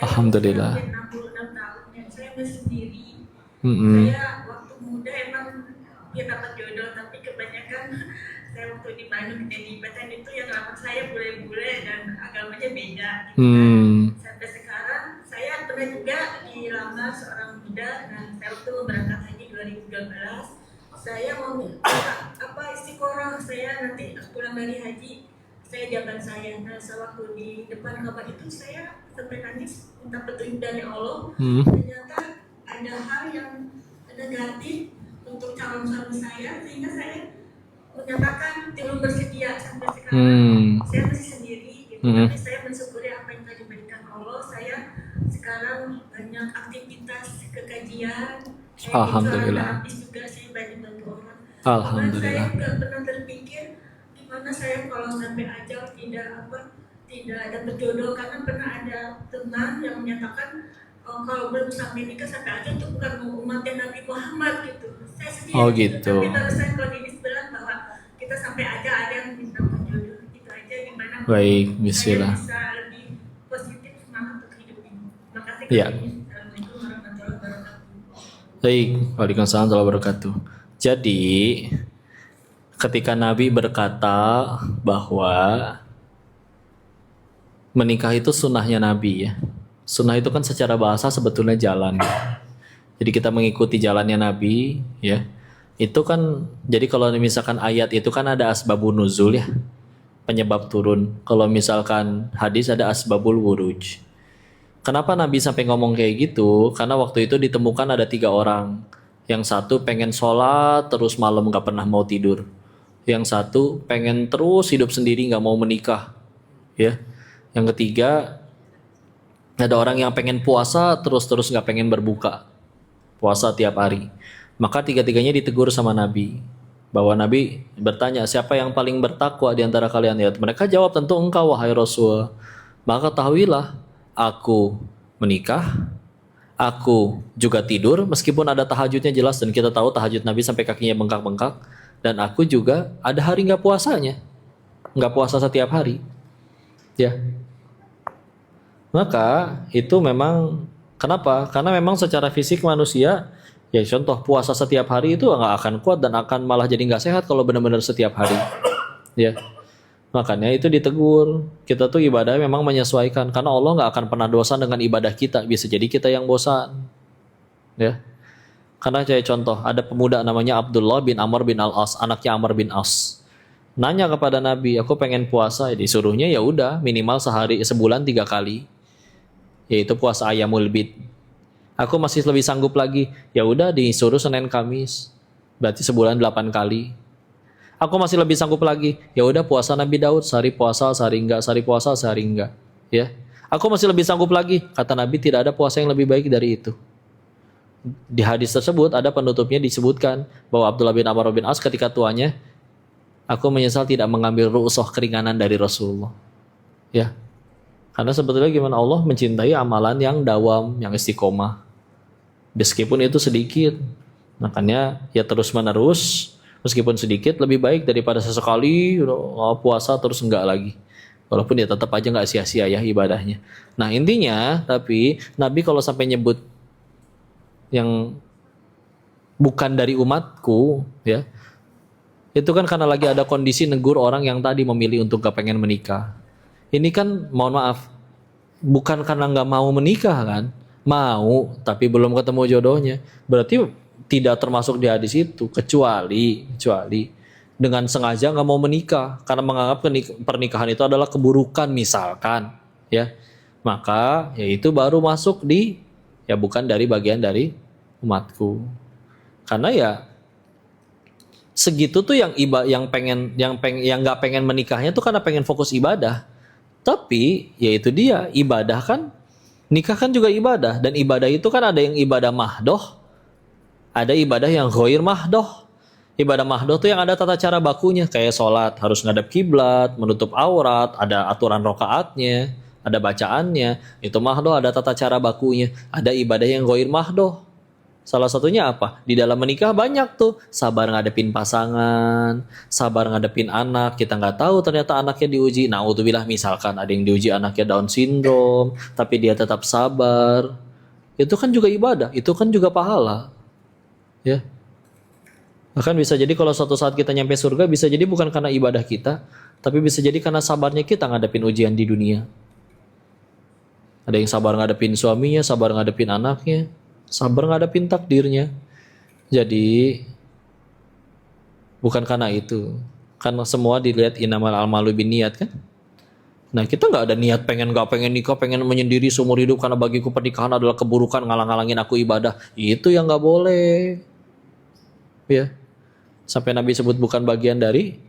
Alhamdulillah. 66 tahun dan saya masih sendiri. Saya waktu muda emang ya dapat jodoh, tapi kebanyakan saya waktu di Bandung jadi Batan itu yang lamar saya bule-bule dan agamanya beda. Gitu kan. Sampai sekarang saya pernah juga dilamar seorang muda dan saya waktu berangkat haji 2013. Saya mau istiqoroh saya nanti pulang dari haji. Saya jalan saya, nah sewaktu di depan Ka'bah itu saya sampai nangis minta petunjuk dari Allah. Ternyata ada hal yang negatif untuk calon suami saya sehingga saya menyatakan belum bersedia sampai sekarang. Saya masih sendiri, gitu. Tapi saya mensyukuri apa yang telah diberikan Allah. Saya sekarang banyak aktivitas kekajian. Alhamdulillah. Habis juga saya banyak bantu orang. Alhamdulillah. Saya nggak pernah terpikir karena saya kalau sampai ajal tidak ada berjodoh, karena pernah ada teman yang menyatakan kalau belum sampai nikah sampai ajal itu bukan umatnya Nabi Muhammad gitu. Saya sendiri gitu. Tapi barusan kalau Dinis bilang bahwa kita sampai aja ada yang minta berjodoh, itu aja gimana. Baik, bismillah. Saya bisa lebih positif semangat untuk hidup ini. Terima kasih. Ya. Assalamualaikum warahmatullahi wabarakatuh. Baik, waalaikumsalam warahmatullahi wabarakatuh. Jadi ketika Nabi berkata bahwa menikah itu sunnahnya Nabi ya. Sunnah itu kan secara bahasa sebetulnya jalan. Jadi kita mengikuti jalannya Nabi ya. Itu kan jadi kalau misalkan ayat itu kan ada asbabun nuzul ya. Penyebab turun. Kalau misalkan hadis ada asbabul wuruj. Kenapa Nabi sampai ngomong kayak gitu? Karena waktu itu ditemukan ada 3 orang. Yang satu pengen sholat terus malam gak pernah mau tidur. Yang satu pengen terus hidup sendiri gak mau menikah. ya. Yang ketiga, ada orang yang pengen puasa terus nggak pengen berbuka, puasa tiap hari. Maka tiga-tiganya ditegur sama Nabi. Bahwa Nabi bertanya, siapa yang paling bertakwa di antara kalian? Ya, mereka jawab, tentu engkau wahai Rasul. Maka ketahuilah, aku menikah, aku juga tidur meskipun ada tahajudnya jelas, dan kita tahu tahajud Nabi sampai kakinya bengkak-bengkak. Dan aku juga ada hari nggak puasanya, nggak puasa setiap hari, ya. Maka itu memang kenapa? Karena memang secara fisik manusia, ya contoh puasa setiap hari itu nggak akan kuat dan akan malah jadi nggak sehat kalau benar-benar setiap hari, ya. Makanya itu ditegur. Kita tuh ibadah memang menyesuaikan, karena Allah nggak akan pernah bosan dengan ibadah kita. Bisa jadi kita yang bosan, ya. Karena kayak contoh, ada pemuda namanya Abdullah bin Amr bin Al-As, anaknya Amr bin As. Nanya kepada Nabi, aku pengen puasa. Disuruhnya ya udah minimal sebulan 3 kali, yaitu puasa Ayyamul Bid. Aku masih lebih sanggup lagi, ya udah disuruh Senin Kamis, berarti sebulan 8 kali. Aku masih lebih sanggup lagi, ya udah puasa Nabi Daud, sehari puasa sehari enggak, sehari puasa sehari enggak, ya. Aku masih lebih sanggup lagi, kata Nabi, tidak ada puasa yang lebih baik dari itu. Di hadis tersebut ada penutupnya disebutkan bahwa Abdullah bin Amr bin As ketika tuanya, aku menyesal tidak mengambil ru'usah keringanan dari Rasulullah, ya. Karena sebetulnya gimana, Allah mencintai amalan yang dawam, yang istiqomah. Meskipun itu sedikit, makanya ya terus menerus. Meskipun sedikit lebih baik daripada sesekali puasa terus enggak lagi. Walaupun ya tetap aja nggak sia-sia ya ibadahnya. Nah intinya, tapi Nabi kalau sampai nyebut yang bukan dari umatku, ya, itu kan karena lagi ada kondisi negur orang yang tadi memilih untuk gak pengen menikah. Ini kan mohon maaf, bukan karena nggak mau menikah kan, mau tapi belum ketemu jodohnya. Berarti tidak termasuk di hadis itu, kecuali dengan sengaja nggak mau menikah karena menganggap pernikahan itu adalah keburukan misalkan, ya, maka ya itu baru masuk di ya bukan dari bagian dari umatku. Karena ya segitu tuh yang nggak pengen menikahnya tuh karena pengen fokus ibadah. Tapi ya itu dia, ibadah kan, nikah kan juga ibadah, dan ibadah itu kan ada yang ibadah mahdoh, ada ibadah yang ghair mahdoh. Ibadah mahdoh tuh yang ada tata cara bakunya, kayak sholat harus ngadep kiblat, menutup aurat, ada aturan rokaatnya, ada bacaannya. Itu mahdoh, ada tata cara bakunya. Ada ibadah yang ghair mahdoh. Salah satunya apa? Di dalam menikah banyak tuh, sabar ngadepin pasangan, sabar ngadepin anak. Kita nggak tahu ternyata anaknya diuji. Naudzubillah, misalkan ada yang diuji anaknya Down syndrome, tapi dia tetap sabar. Itu kan juga ibadah, itu kan juga pahala. Ya. Bahkan bisa jadi kalau suatu saat kita nyampe surga, bisa jadi bukan karena ibadah kita, tapi bisa jadi karena sabarnya kita ngadepin ujian di dunia. Ada yang sabar ngadepin suaminya, sabar ngadepin anaknya, sabar ngadepin takdirnya. Jadi bukan karena itu, karena semua dilihat innamal a'malu binniyat kan. Nah kita nggak ada niat nggak pengen nikah, pengen menyendiri seumur hidup karena bagiku pernikahan adalah keburukan, ngalang-ngalangin aku ibadah. Itu yang nggak boleh, ya. Sampai Nabi sebut bukan bagian dari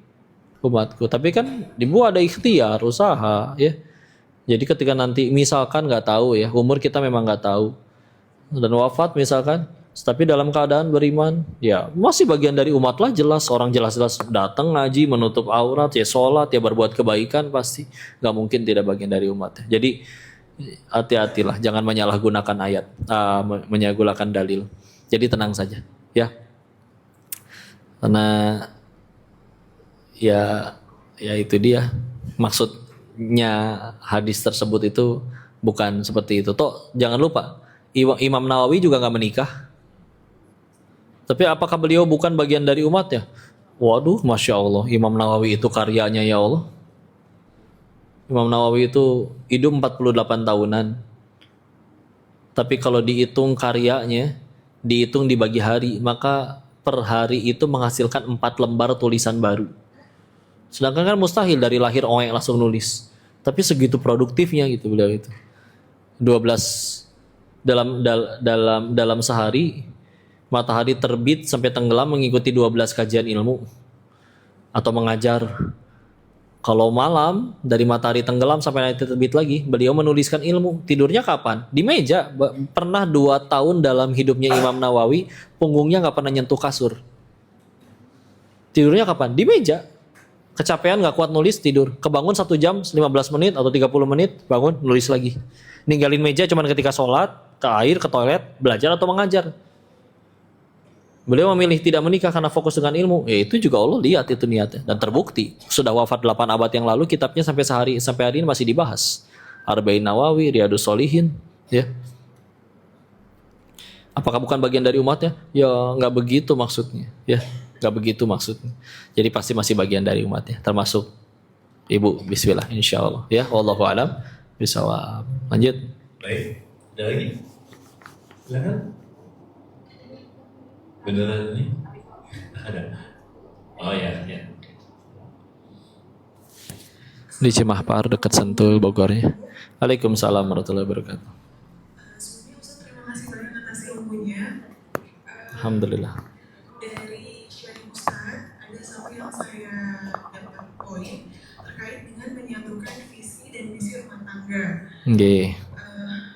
umatku. Tapi kan dibuat ada ikhtiar, usaha, ya. Jadi ketika nanti misalkan nggak tahu ya, umur kita memang nggak tahu, dan wafat misalkan, tapi dalam keadaan beriman, ya masih bagian dari umat lah, jelas. Orang jelas-jelas datang ngaji, menutup aurat, ya sholat, ya berbuat kebaikan, pasti nggak mungkin tidak bagian dari umat. Jadi hati-hatilah, jangan menyalahgunakan ayat, menyalahgunakan dalil. Jadi tenang saja, ya. Karena ya itu dia maksudnya hadis tersebut itu bukan seperti itu. Toh jangan lupa, Imam Nawawi juga nggak menikah. Tapi apakah beliau bukan bagian dari umatnya? Waduh, Masya Allah, Imam Nawawi itu karyanya ya Allah. Imam Nawawi itu hidup 48 tahunan. Tapi kalau dihitung karyanya, dihitung dibagi hari, maka per hari itu menghasilkan 4 lembar tulisan baru. Sedangkan kan mustahil dari lahir orang langsung nulis. Tapi segitu produktifnya gitu beliau itu. 12 dalam sehari, matahari terbit sampai tenggelam mengikuti 12 kajian ilmu atau mengajar. Kalau malam dari matahari tenggelam sampai nanti terbit lagi, beliau menuliskan ilmu. Tidurnya kapan? Di meja. Pernah 2 tahun dalam hidupnya Imam Nawawi, punggungnya nggak pernah nyentuh kasur. Tidurnya kapan? Di meja. Kecapean nggak kuat nulis, tidur. Kebangun 1 jam 15 menit atau 30 menit, bangun nulis lagi. Ninggalin meja cuman ketika sholat, ke air, ke toilet, belajar atau mengajar. Beliau memilih tidak menikah karena fokus dengan ilmu. Ya itu juga Allah lihat itu niatnya dan terbukti. Sudah wafat 8 abad yang lalu, kitabnya sampai hari ini masih dibahas. Arba'in Nawawi, Riyadus Shalihin, ya. Apakah bukan bagian dari umatnya? Ya nggak begitu maksudnya, ya. Nggak begitu maksudnya. Jadi pasti masih bagian dari umatnya, termasuk ibu. Bismillah, insya Allah. Ya, wallahu a'lam bishawab. Lanjut. Baik, ada lagi? Silakan. Beneran ini? Ada. Oh ya, ya. Di Cimahpar dekat Sentul Bogornya. Waalaikumsalam warahmatullahi wabarakatuh. Sebelumnya Ustaz terima kasih banyak atas ilmunya. Alhamdulillah. Dari sharing Ustaz, ada satu yang saya dapat poin terkait dengan menyatukan visi dan misi rumah tangga. Nggih.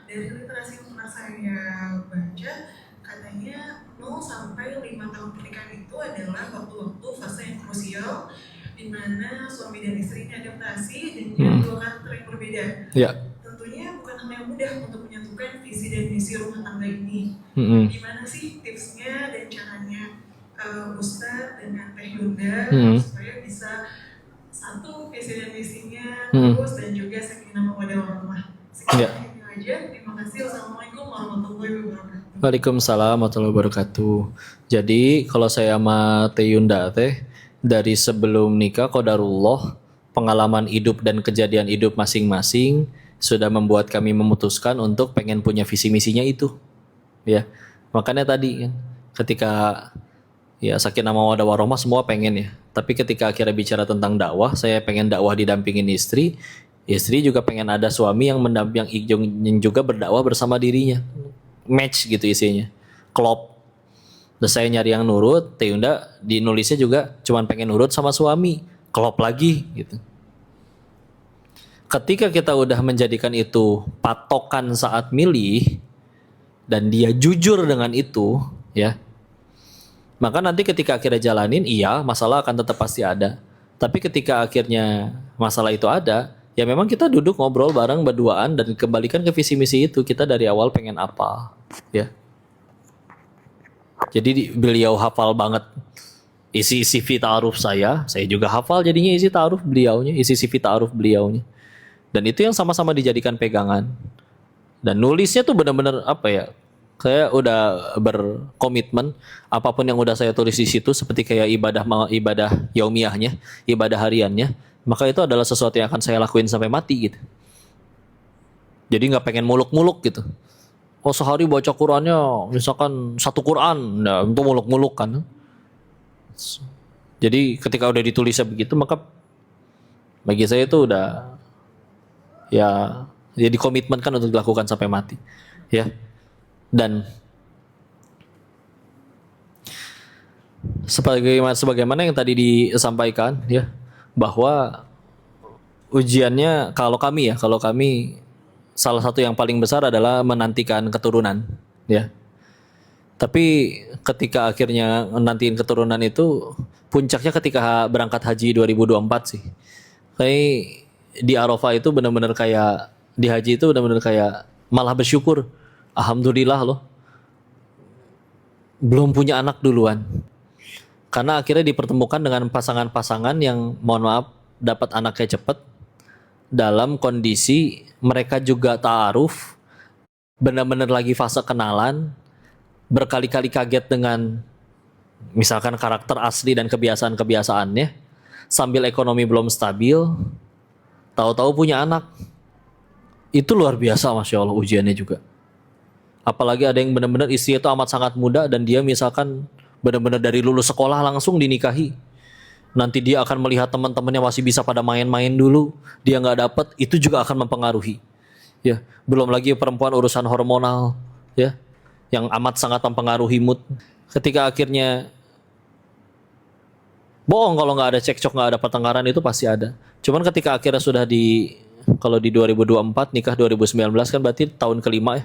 Dari literasi yang pernah saya baca, katanya 0 sampai 5 tahun pernikahan itu adalah waktu-waktu fase yang krusial di mana suami dan istri ini adaptasi dengan dua karakter yang berbeda. Ya. Tentunya bukan hal yang mudah untuk menyatukan visi dan misi rumah tangga ini. Gimana sih tipsnya dan caranya Ustadz dengan Teh Yunda supaya bisa satu visi dan misinya bagus dan juga sakinah mawaddah warahmah. Sekian aja. Terima kasih. Wassalamualaikum warahmatullahi wabarakatuh. Waalaikumsalam warahmatullahi wabarakatuh. Jadi kalau saya sama Teh Yunda teh dari sebelum nikah qadarullah, pengalaman hidup dan kejadian hidup masing-masing sudah membuat kami memutuskan untuk pengen punya visi misinya itu. Ya. Makanya tadi kan ketika ya sakinah mawaddah warahmah semua pengen ya. Tapi ketika akhirnya bicara tentang dakwah, saya pengen dakwah didampingin istri. Istri juga pengen ada suami yang yang juga berdakwah bersama dirinya. Match gitu isinya. Klop. Dan saya nyari yang nurut, Teh Yunda di nulisnya juga cuman pengen nurut sama suami. Klop lagi gitu. Ketika kita udah menjadikan itu patokan saat milih dan dia jujur dengan itu, ya. Maka nanti ketika akhirnya jalanin, iya masalah akan tetap pasti ada. Tapi ketika akhirnya masalah itu ada, ya memang kita duduk ngobrol bareng berduaan dan kembalikan ke visi misi itu. Kita dari awal pengen apa, ya. Jadi beliau hafal banget isi CV ta'aruf saya juga hafal jadinya isi ta'aruf beliaunya, isi CV ta'aruf beliaunya. Dan itu yang sama-sama dijadikan pegangan. Dan nulisnya tuh benar-benar apa ya? Saya udah berkomitmen apapun yang udah saya tulis di situ seperti kayak ibadah yaumiyahnya, ibadah hariannya, maka itu adalah sesuatu yang akan saya lakuin sampai mati gitu. Jadi nggak pengen muluk-muluk gitu. Oh sehari baca Qurannya misalkan 1 Quran, nah itu muluk-muluk kan. Jadi ketika udah ditulisnya begitu maka bagi saya itu udah ya jadi komitmen kan untuk dilakukan sampai mati, ya. Dan sebagaimana yang tadi disampaikan ya bahwa ujiannya kalau kami salah satu yang paling besar adalah menantikan keturunan, ya. Tapi ketika akhirnya menantiin keturunan itu puncaknya ketika berangkat haji 2024 sih. Kayak di Arafah itu benar-benar kayak di haji itu benar-benar kayak malah bersyukur. Alhamdulillah loh. Belum punya anak duluan. Karena akhirnya dipertemukan dengan pasangan-pasangan yang mohon maaf dapat anaknya cepat dalam kondisi mereka juga ta'aruf, benar-benar lagi fase kenalan, berkali-kali kaget dengan misalkan karakter asli dan kebiasaan-kebiasaannya, sambil ekonomi belum stabil, tahu-tahu punya anak. Itu luar biasa Masya Allah ujiannya juga. Apalagi ada yang benar-benar istri itu amat sangat muda dan dia misalkan benar-benar dari lulus sekolah langsung dinikahi. Nanti dia akan melihat teman-temannya masih bisa pada main-main dulu, dia nggak dapet, itu juga akan mempengaruhi. Ya, belum lagi perempuan urusan hormonal, ya, yang amat sangat mempengaruhi mood. Ketika akhirnya Bohong kalau nggak ada cekcok, nggak ada pertengkaran, itu pasti ada. Cuman ketika akhirnya sudah kalau di 2024 nikah 2019 kan berarti tahun kelima ya.